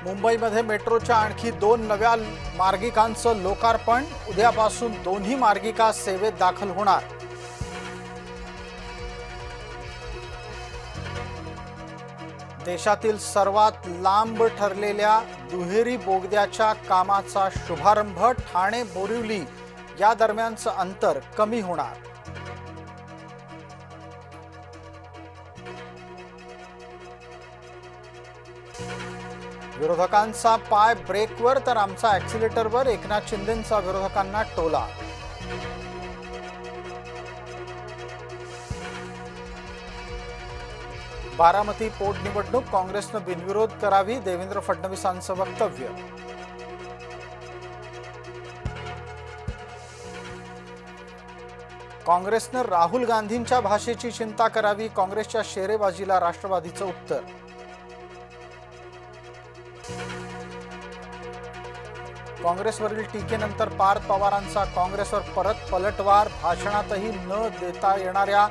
मुंबईमध्ये मेट्रोच्या आणखी 2 नव्या मार्गिकांचं लोकार्पण। उद्यापासून दोन्ही मार्गिका सेवेत दाखल होणार। देशातील सर्वात लांब ठरलेल्या दुहेरी बोगद्याच्या कामाचा शुभारंभ। ठाणे बोरिवली या दरम्यानचं अंतर कमी होणार। विरोधकांचा पाय ब्रेकवर तर आमचा ॲक्सिलेटरवर। एकनाथ शिंदेंचा विरोधकांना टोला। बारामती पोटनिवडणूक काँग्रेसनं बिनविरोध करावी, देवेंद्र फडणवीसांचं वक्तव्य। काँग्रेसनं राहुल गांधींच्या भाषेची चिंता करावी, काँग्रेसच्या शेरेबाजीला राष्ट्रवादीचं उत्तर। काँग्रेसवरील टीकेनंतर पार्थ पवारांचा काँग्रेसवर परत पलटवार। भाषणातही न देता येणाऱ्या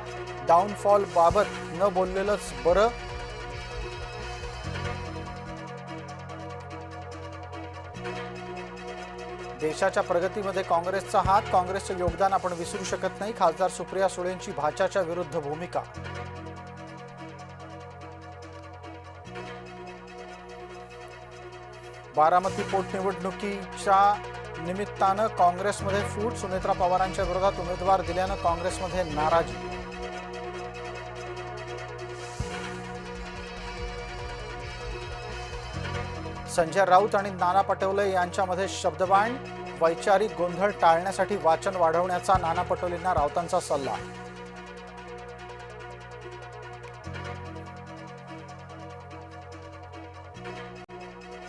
डाऊनफॉल बाबत न बोललेलंच बरं। देशाच्या प्रगतीमध्ये काँग्रेसचा हात, काँग्रेसचं योगदान आपण विसरू शकत नाही। खासदार सुप्रिया सुळेंची भाजपच्या विरुद्ध भूमिका। बारामती पोटनिवडणुकीच्या निमित्तानं काँग्रेसमध्ये फूट। सुनेत्रा पवारांच्या विरोधात उमेदवार दिल्यानं काँग्रेसमध्ये नाराजी। संजय राऊत आणि नाना पटोले यांच्यामध्ये शब्दबाण। वैचारिक गोंधळ टाळण्यासाठी वाचन वाढवण्याचा नाना पटोलेंना राऊतांचा सल्ला।